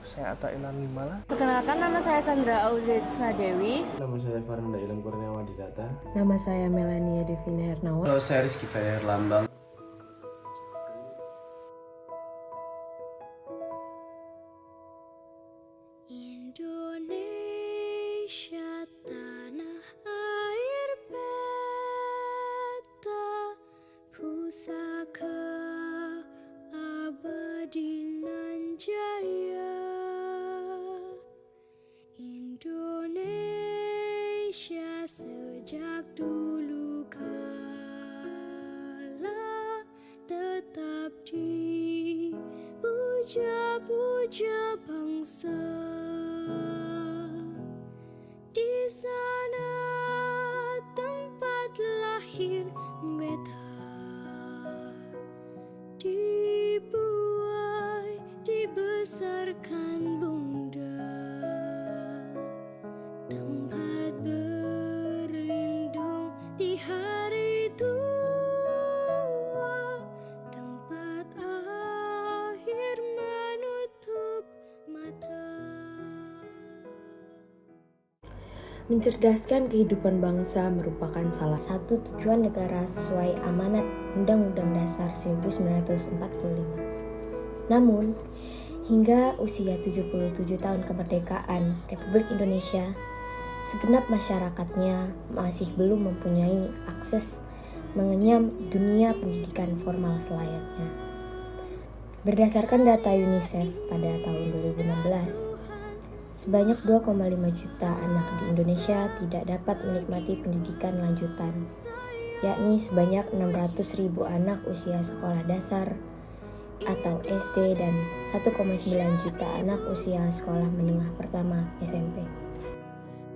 saya Atta Ilan Limala. Perkenalkan, nama saya Sandra Audiasna Dewi. Nama saya Faranda Ilham Kurniawan Didata. Nama saya Melania Devina Hernawan. Halo, saya Rizky Fair Lambang. Indonesia tanah air beta, pusaka abadi nan jaya. Indonesia sejak dulu kala tetap dipuja-puja bangsa. Di sana tempat lahir beta, dibuai dibesarkan bunda, tempat berlindung di hari tua, tempat akhir menutup mata. Mencerdaskan kehidupan bangsa merupakan salah satu tujuan negara sesuai amanat Undang-Undang Dasar 1945. Namun, hingga usia 77 tahun kemerdekaan Republik Indonesia, segenap masyarakatnya masih belum mempunyai akses mengenyam dunia pendidikan formal selayaknya. Berdasarkan data UNICEF pada tahun 2016, sebanyak 2,5 juta anak di Indonesia tidak dapat menikmati pendidikan lanjutan, yakni sebanyak 600.000 anak usia sekolah dasar atau SD dan 1,9 juta anak usia sekolah menengah pertama SMP.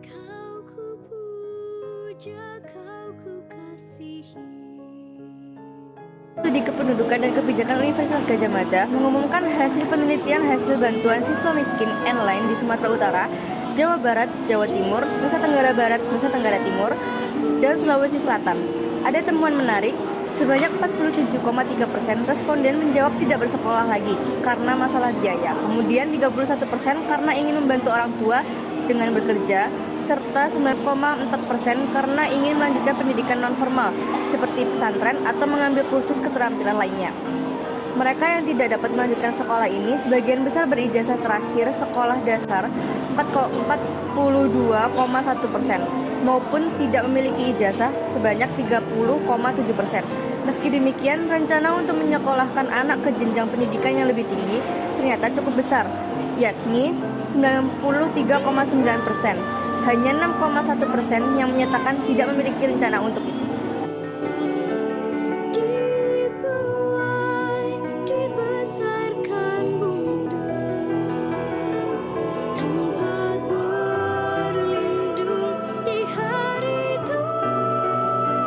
Kau ku puja, kau ku kasihi. Studi Kependudukan dan Kebijakan Universitas Gadjah Mada mengumumkan hasil penelitian hasil bantuan siswa miskin online di Sumatera Utara, Jawa Barat, Jawa Timur, Nusa Tenggara Barat, Nusa Tenggara Timur, dan Sulawesi Selatan. Ada temuan menarik, sebanyak 47,3% responden menjawab tidak bersekolah lagi karena masalah biaya. Kemudian 31% karena ingin membantu orang tua dengan bekerja, serta 9,4% karena ingin melanjutkan pendidikan non-formal seperti pesantren atau mengambil kursus keterampilan lainnya. Mereka yang tidak dapat melanjutkan sekolah ini sebagian besar berijazah terakhir sekolah dasar 42,1% maupun tidak memiliki ijazah sebanyak 30,7%. Meski demikian, rencana untuk menyekolahkan anak ke jenjang pendidikan yang lebih tinggi ternyata cukup besar, yakni 93,9%. Hanya 6,1% yang menyatakan tidak memiliki rencana untuk itu. Dibuai dibesarkan bunda, tempat berlindung di hari tua,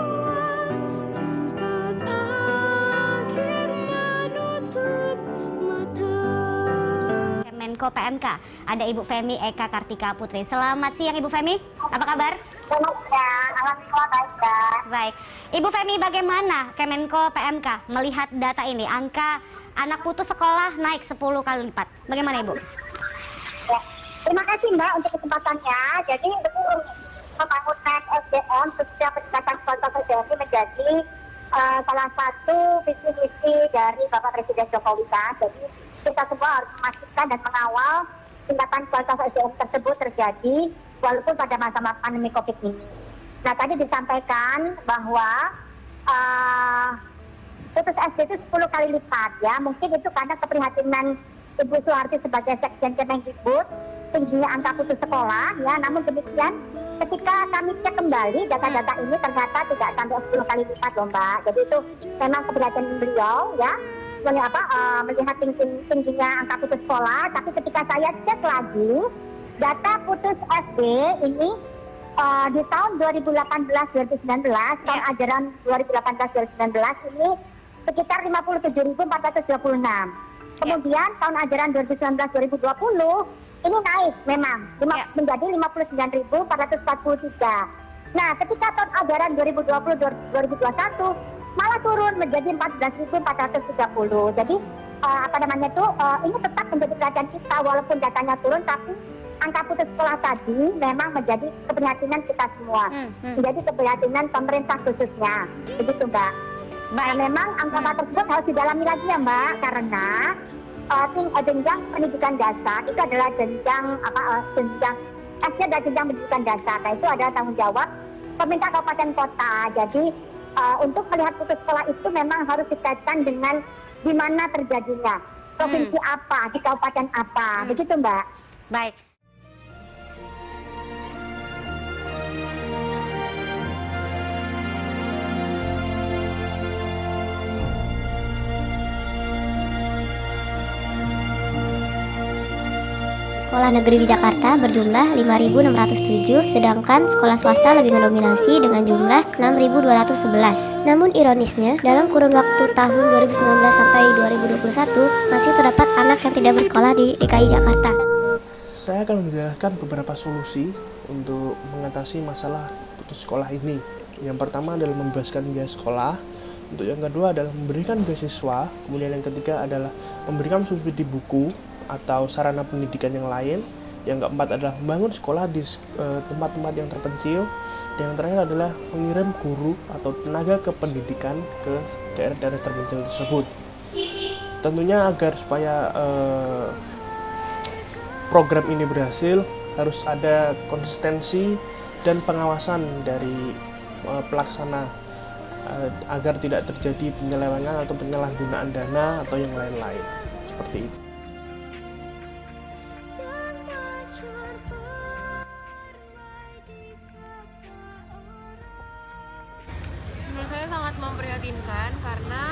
tempat akhir menutup mata. Menko PMK, ada Ibu Femi Eka Kartika Putri. Selamat siang Ibu Femi, apa kabar? Selamat siang, alhamdulillah baik. Baik, Ibu Femi, bagaimana Kemenko PMK melihat data ini? Angka anak putus sekolah naik 10 kali lipat. Bagaimana Ibu? Ya, terima kasih Mbak untuk kesempatannya. Jadi betul, pembangunan SDM khususnya peningkatan kualitas SDM ini menjadi salah satu visi misi dari Bapak Presiden Jokowi kan. Jadi kita semua harus memastikan dan mengawal tingkatan kualitas SDM tersebut terjadi walaupun pada masa pandemi COVID ini. Nah, tadi disampaikan bahwa putus SD itu 10 kali lipat ya. Mungkin itu karena keprihatinan Ibu Suharti sebagai Sekjen Kemendikbud, tingginya angka putus sekolah ya. Namun demikian, ketika kami cek kembali data-data ini ternyata tidak sampai 10 kali lipat loh Mbak. Jadi itu memang keprihatinan beliau ya. Melihat tingginya angka putus sekolah, tapi ketika saya cek lagi data putus SD ini di tahun 2018-2019, tahun ajaran 2018-2019 ini sekitar 57.426. Kemudian tahun ajaran 2019-2020 ini naik memang menjadi 59.443. Nah, ketika tahun ajaran 2020-2021 malah turun menjadi 14.430. Jadi ini tetap menjadi perhatian kita walaupun datanya turun, tapi angka putus sekolah tadi memang menjadi keprihatinan kita semua, menjadi keprihatinan pemerintah khususnya, begitu Mbak. Nah, memang angka tersebut harus didalami lagi ya Mbak, karena jenjang pendidikan dasar itu adalah jenjang SD adalah jenjang pendidikan dasar. Nah, itu adalah tanggung jawab pemerintah kabupaten kota. Jadi untuk melihat putus sekolah itu memang harus dikaitkan dengan di mana terjadinya, provinsi apa, di kabupaten apa, begitu Mbak. Baik. Sekolah negeri di Jakarta berjumlah 5.607, sedangkan sekolah swasta lebih mendominasi dengan jumlah 6.211. Namun ironisnya, dalam kurun waktu tahun 2019 sampai 2021, masih terdapat anak yang tidak bersekolah di DKI Jakarta. Saya akan menjelaskan beberapa solusi untuk mengatasi masalah putus sekolah ini. Yang pertama adalah membebaskan biaya sekolah. Untuk yang kedua adalah memberikan beasiswa. Kemudian yang ketiga adalah memberikan subsidi buku atau sarana pendidikan yang lain. Yang keempat adalah membangun sekolah di tempat-tempat yang terpencil. Dan yang terakhir adalah mengirim guru atau tenaga kependidikan ke daerah-daerah terpencil tersebut. Tentunya agar supaya program ini berhasil, harus ada konsistensi dan pengawasan dari pelaksana agar tidak terjadi penyelewengan atau penyalahgunaan dana atau yang lain-lain seperti itu. Menurut saya sangat memprihatinkan karena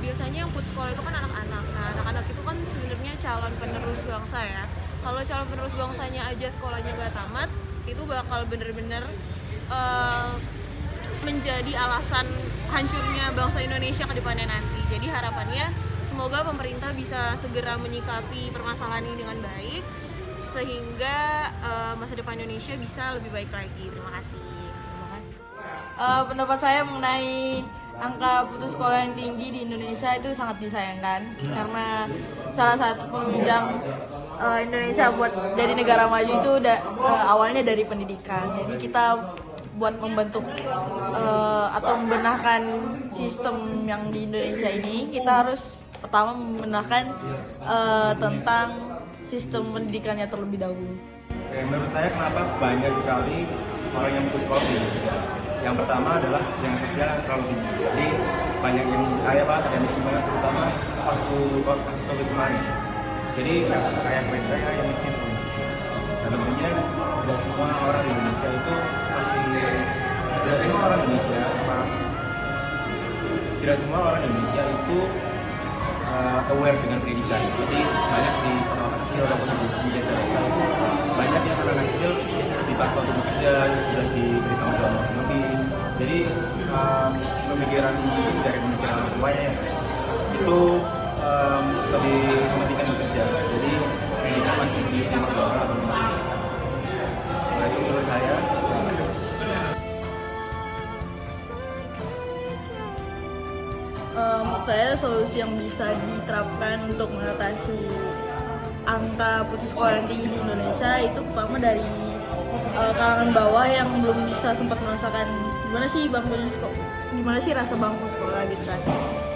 biasanya yang putus sekolah itu kan anak-anak. Nah, anak-anak itu kan sebenarnya calon penerus bangsa ya. Kalau calon penerus bangsanya aja sekolahnya gak tamat, itu bakal bener-bener menjadi alasan hancurnya bangsa Indonesia ke depannya nanti. Jadi harapannya semoga pemerintah bisa segera menyikapi permasalahan ini dengan baik sehingga masa depan Indonesia bisa lebih baik lagi. Terima kasih. Pendapat saya mengenai angka putus sekolah yang tinggi di Indonesia itu sangat disayangkan karena salah satu penunjang Indonesia buat jadi negara maju itu awalnya dari pendidikan. Jadi kita buat membentuk atau membenahkan sistem yang di Indonesia ini, kita harus pertama membenahkan tentang sistem pendidikannya terlebih dahulu. Menurut saya kenapa banyak sekali orang yang putus sekolah di Indonesia. Yang pertama adalah kesenjangan sosial yang terlalu tinggi. Jadi banyak yang kaya banget, ada miskin banget, terutama waktu kasus COVID kemarin. Jadi kaya mereka yang miskin sama miskin. Dan tentunya tidak semua orang di Indonesia itu tidak semua orang Indonesia itu aware dengan pendidikan. Jadi banyak di kota kecil ataupun di desa-desa itu banyak yang anak kecil dipaksa untuk bekerja, sudah diberi tanggung jawab lebih. Jadi pemikiran mungkin dari pemikiran orang tuanya itu lebih mementingkan bekerja. Jadi pendidikan masih di nomor 2 atau nomor 3. Nah, itu menurut saya. Menurut saya solusi yang bisa diterapkan untuk mengatasi angka putus sekolah yang tinggi di Indonesia itu pertama dari kalangan bawah yang belum bisa sempat merasakan gimana sih rasa bangku sekolah gitu kan.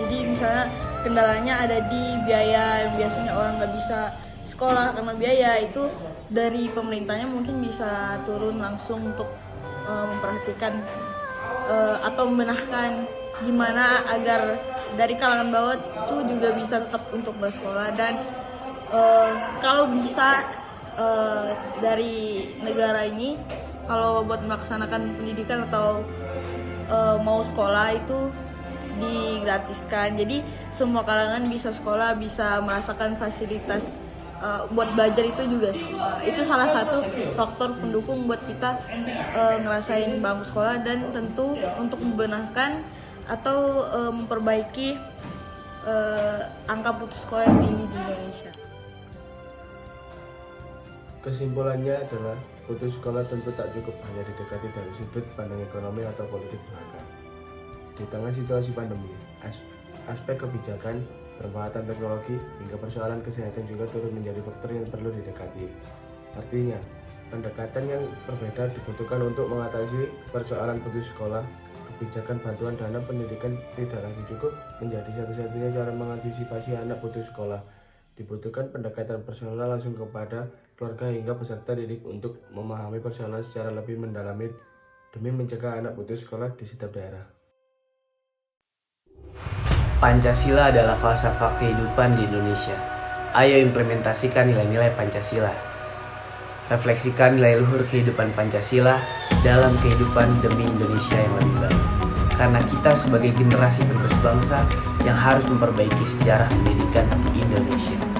Jadi misalnya kendalanya ada di biaya, yang biasanya orang nggak bisa sekolah karena biaya, itu dari pemerintahnya mungkin bisa turun langsung untuk memperhatikan atau membenahkan gimana agar dari kalangan bawah itu juga bisa tetap untuk bersekolah. Dan kalau bisa dari negara ini kalau buat melaksanakan pendidikan atau mau sekolah itu digratiskan, jadi semua kalangan bisa sekolah, bisa merasakan fasilitas buat belajar. Itu salah satu faktor pendukung buat kita ngerasain bangku sekolah, dan tentu untuk membenahkan atau memperbaiki angka putus sekolah yang tinggi di Indonesia. Kesimpulannya adalah putus sekolah tentu tak cukup hanya didekati dari sudut pandang ekonomi atau politik belaka. Di tengah situasi pandemi, aspek kebijakan Permanfaatan teknologi hingga persoalan kesehatan juga turut menjadi faktor yang perlu didekati. Artinya, pendekatan yang berbeda dibutuhkan untuk mengatasi persoalan putus sekolah. Kebijakan bantuan dana pendidikan tidak lagi cukup menjadi satu-satunya cara mengantisipasi anak putus sekolah. Dibutuhkan pendekatan personal langsung kepada keluarga hingga peserta didik untuk memahami persoalan secara lebih mendalami demi mencegah anak putus sekolah di setiap daerah. Pancasila adalah falsafah kehidupan di Indonesia. Ayo implementasikan nilai-nilai Pancasila. Refleksikan nilai luhur kehidupan Pancasila dalam kehidupan demi Indonesia yang lebih baik. Karena kita sebagai generasi penerus bangsa yang harus memperbaiki sejarah pendidikan Indonesia.